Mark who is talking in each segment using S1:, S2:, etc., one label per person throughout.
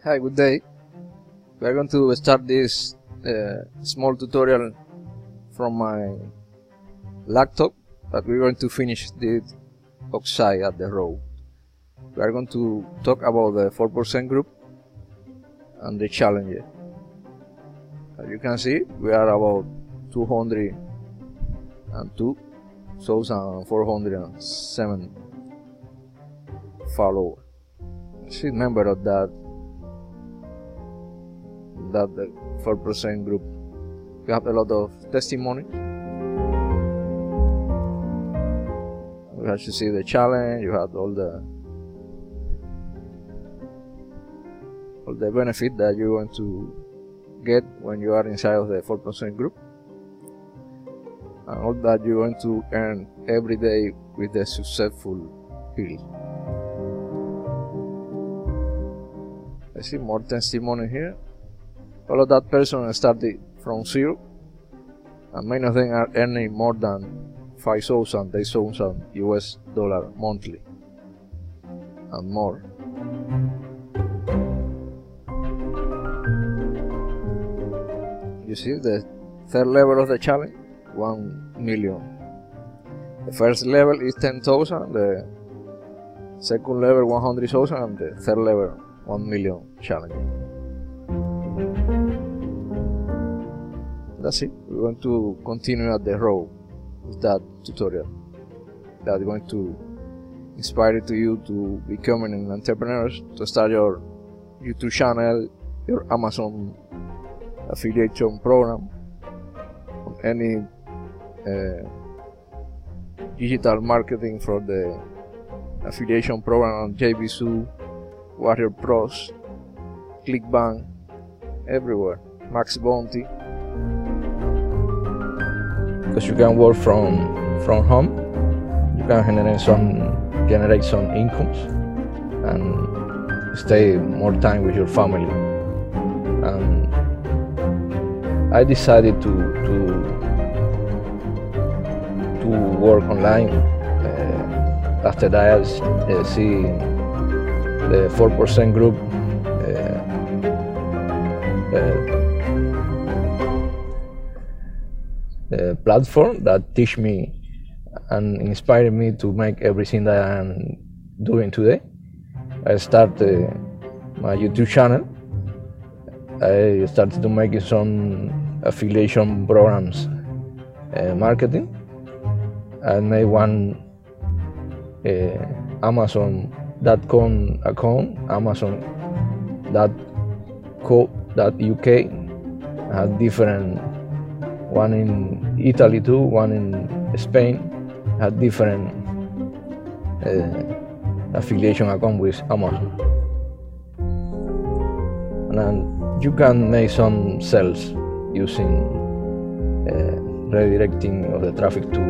S1: Hi, good day. We are going to start this small tutorial from my laptop, but we're going to finish this outside at the road. We are going to talk about the 4% group and the challenges. As you can see, we are about 202,407 followers. Just remember of that the 4% group. We have a lot of testimony. We have to see the challenge. You have all the benefit that you're going to get when you are inside of the 4% group, and all that you're going to earn every day with the successful field. I see more testimony here. All of that person started from zero, and many of them are earning more than $5,000, $10,000 US monthly and more. You see the third level of the challenge, 1 million. The first level is 10,000, the second level 100,000, and the third level 1 million challenge. That's it. We're going to continue at the road with that tutorial. That's going to inspire you to becoming an entrepreneur, to start your YouTube channel, your Amazon affiliation program, any digital marketing for the affiliation program on JVSU, Warrior Pros, ClickBank, everywhere, Max Bounty. Because you can work from home, you can generate some incomes and stay more time with your family. And I decided to work online after that. I see the 4% group platform that teach me and inspired me to make everything that I'm doing today. I started my YouTube channel. I started to make some affiliation programs, marketing. I made one Amazon.com account, Amazon.co.uk. I had different, one in Italy too, one in Spain. I had different affiliation account with Amazon. And you can make some sales using redirecting of the traffic to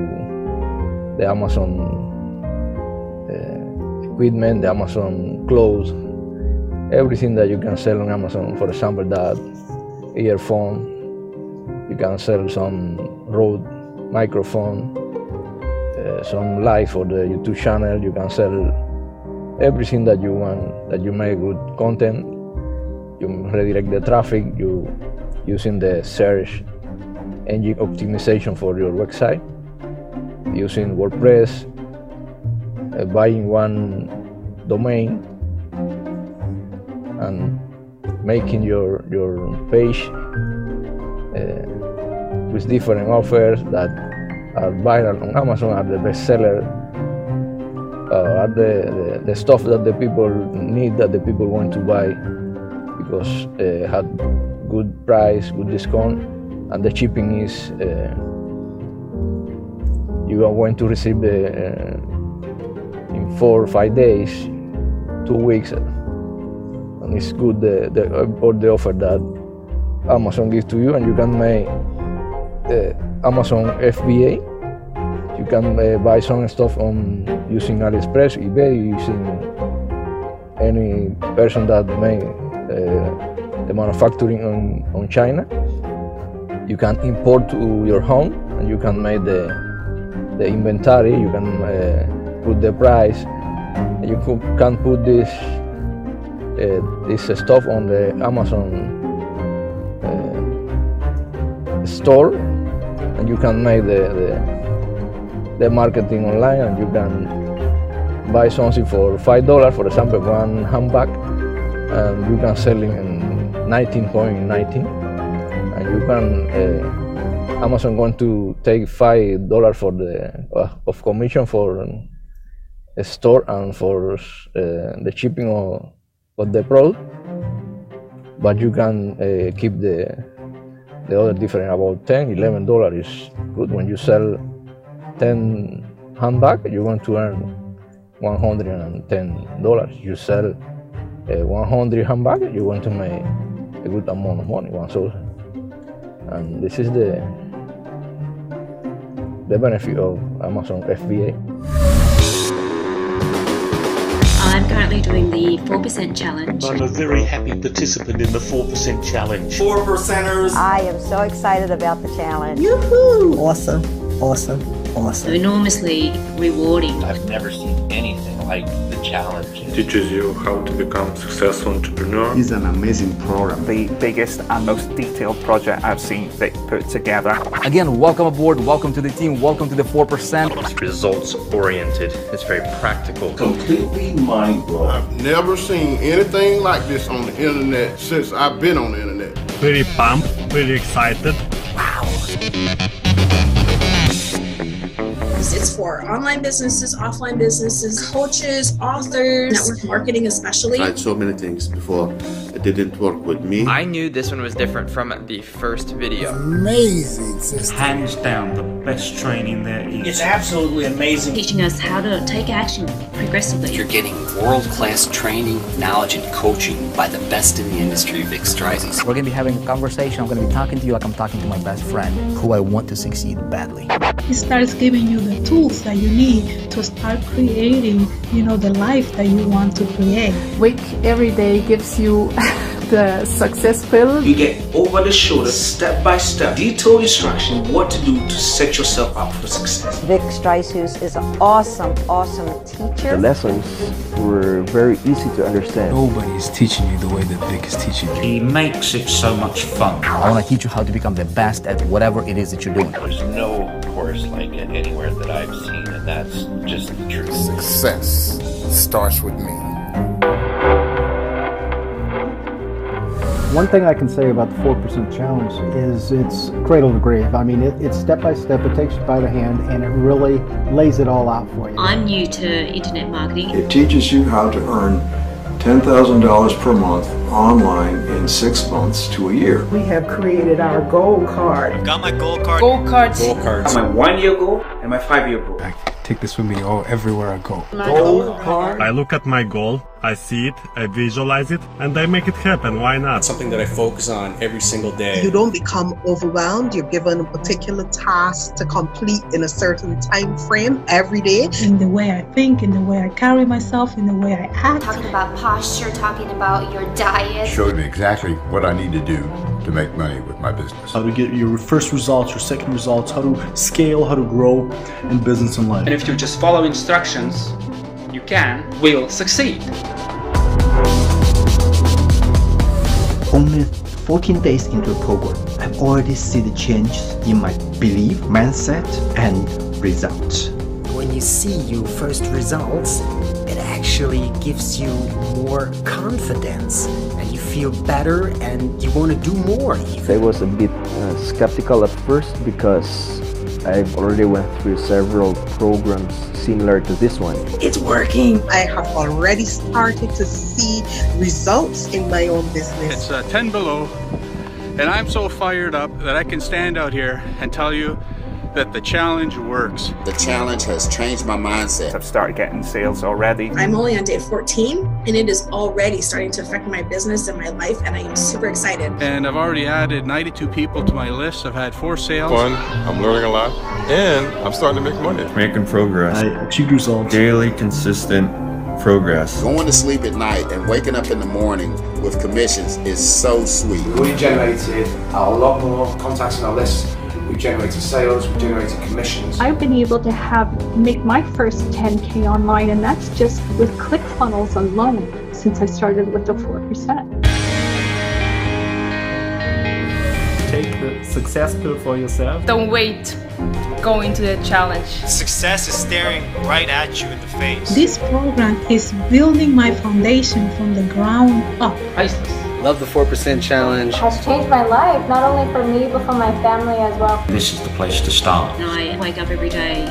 S1: the Amazon equipment, the Amazon clothes, everything that you can sell on Amazon. For example, that earphone, you can sell some Rode microphone, some light for the YouTube channel. You can sell everything that you want, that you make good content. You redirect the traffic, you using the search engine optimization for your website, using WordPress, buying one domain and making your page with different offers that are viral on Amazon, are the best seller, are the stuff that the people need, that the people want to buy, because had good price, good discount, and the shipping is you are going to receive in 4 or 5 days, 2 weeks, and it's good the offer that Amazon gives to you. And you can make Amazon FBA. You can buy some stuff on using AliExpress, eBay, using any person that make the manufacturing on China. You can import to your home, and you can make the inventory. You can put the price. You can put this this stuff on the Amazon store, and you can make the marketing online, and you can buy something for $5, for example, one handbag, and you can sell it in 19.19, and you can Amazon going to take $5 for the of commission for a store and for the shipping of the product, but you can keep the other difference. About $10-11 is good. When you sell 10 handbags, you're going to earn $110. You sell 100 handbags, you're going to make a good amount of money, 1,000. And this is the benefit of Amazon FBA.
S2: I'm currently doing the 4% challenge.
S3: I'm a very happy participant in the 4% challenge.
S4: 4%ers.
S5: I am so excited about the challenge.
S4: Yoo-hoo!
S6: Awesome, awesome, awesome.
S2: Enormously rewarding.
S7: I've never seen anything like the challenge.
S8: Teaches you how to become a successful entrepreneur.
S9: It's an amazing program.
S10: The biggest and most detailed project I've seen they put together.
S11: Again, welcome aboard, welcome to the team, welcome to the 4%.
S12: It's results oriented, it's very practical.
S4: Completely mind-blowing.
S13: I've never seen anything like this on the internet since I've been on the internet.
S14: Pretty pumped, pretty excited.
S11: Wow.
S15: It's for online businesses, offline businesses, coaches, authors, network marketing especially.
S16: I tried so many things before. It didn't work with me.
S17: I knew this one was different from the first video.
S6: Amazing system.
S18: Hands down, the best training there is.
S4: It's absolutely amazing.
S2: Teaching us how to take action progressively.
S19: You're getting world-class training, knowledge, and coaching by the best in the industry, Vic Strizes.
S11: We're going to be having a conversation. I'm going to be talking to you like I'm talking to my best friend, who I want to succeed badly.
S20: It starts giving you the tools that you need to start creating, the life that you want to create.
S6: Week every day gives you the success pill.
S4: You get over the shoulder, step-by-step, detailed instruction what to do to set yourself up for success.
S5: Vic Strizes is an awesome, awesome teacher.
S2: The lessons were very easy to understand.
S7: Nobody is teaching you the way that Vic is teaching you.
S18: He makes it so much fun.
S11: I want to teach you how to become the best at whatever it is that you're doing.
S7: There's no course like it anywhere that I've seen, and that's just the truth.
S9: Success starts with me.
S17: One thing I can say about the 4% challenge is it's cradle to grave. I mean, it's step by step, it takes you by the hand, and it really lays it all out for you.
S2: I'm new to internet marketing.
S9: It teaches you how to earn $10,000 per month online in 6 months to a year.
S6: We have created our goal card.
S4: Got my goal card.
S6: Goal cards.
S4: Goal cards. My 1-year goal and my 5-year goal.
S7: I take this with me everywhere I go.
S6: Goal card.
S14: I look at my goal, I see it, I visualize it, and I make it happen. Why not?
S3: It's something that I focus on every single day.
S6: You don't become overwhelmed. You're given a particular task to complete in a certain time frame every day.
S20: In the way I think, in the way I carry myself, in the way I act.
S2: Talking about posture, talking about your diet.
S9: Showed me exactly what I need to do to make money with my business.
S14: How to get your first results, your second results, how to scale, how to grow in business and life.
S17: And if you just follow instructions, you will succeed.
S6: Only 14 days into the program, I've already seen the changes in my belief, mindset, and results.
S19: When you see your first results, it actually gives you more confidence and you feel better and you want to do more.
S2: I was a bit skeptical at first because I've already went through several programs similar to this one.
S6: It's working. I have already started to see results in my own business.
S14: It's 10 below, and I'm so fired up that I can stand out here and tell you that the challenge works.
S16: The challenge has changed my mindset.
S10: I've started getting sales already.
S15: I'm only on day 14 and it is already starting to affect my business and my life, and I am super excited.
S14: And I've already added 92 people to my list. I've had 4 sales.
S8: Fun, I'm learning a lot, and I'm starting to make money.
S7: Making progress.
S14: I achieved results.
S7: Daily, consistent progress.
S16: Going to sleep at night and waking up in the morning with commissions is so sweat.
S4: We generated a lot more contacts on our list we generated sales, we generated commissions.
S20: I've been able to make my first 10K online, and that's just with ClickFunnels alone since I started with the 4%.
S21: Take the success pill for yourself.
S22: Don't wait. Go into the challenge.
S23: Success is staring right at you in the face.
S20: This program is building my foundation from the ground up.
S24: Priceless. Love the 4% challenge.
S25: It has changed my life, not only for me, but for my family as well.
S18: This is the place to start.
S26: And I wake up every day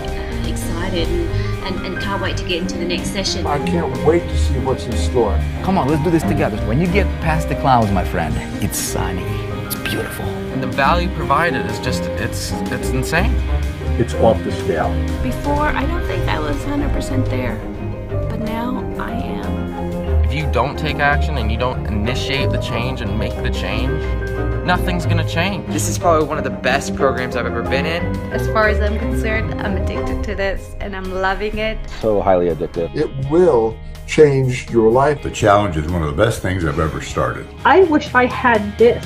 S26: excited and can't wait to get into the next session.
S27: I can't wait to see what's in store.
S11: Come on, let's do this together. When you get past the clouds, my friend, it's sunny. It's beautiful.
S28: And the value provided is just, it's insane.
S27: It's off the scale.
S29: Before, I don't think I was 100% there, but now I am.
S28: If you don't take action and you don't initiate the change and make the change, nothing's gonna change.
S30: This is probably one of the best programs I've ever been in.
S29: As far as I'm concerned, I'm addicted to this and I'm loving it.
S2: So highly addictive.
S27: It will change your life.
S31: The challenge is one of the best things I've ever started.
S20: I wish I had this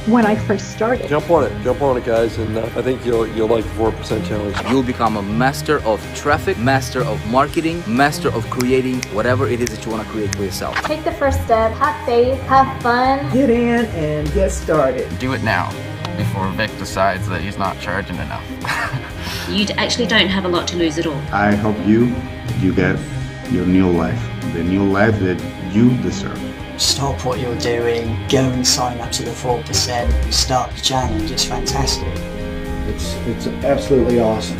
S20: when I first started.
S32: Jump on it guys, and I think you'll like the 4% challenge.
S11: You'll become a master of traffic, master of marketing, master of creating whatever it is that you want to create for yourself.
S25: Take the first step, have faith, have fun.
S33: Get in and get started.
S28: Do it now, before Vic decides that he's not charging enough.
S26: You actually don't have a lot to lose at all.
S34: I hope you get your new life, the new life that you deserve.
S35: Stop what you're doing, go and sign up to the 4%, start the challenge, it's fantastic.
S27: It's absolutely awesome.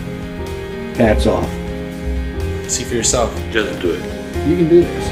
S27: Hats off.
S4: See for yourself.
S31: Just do it.
S27: You can do this.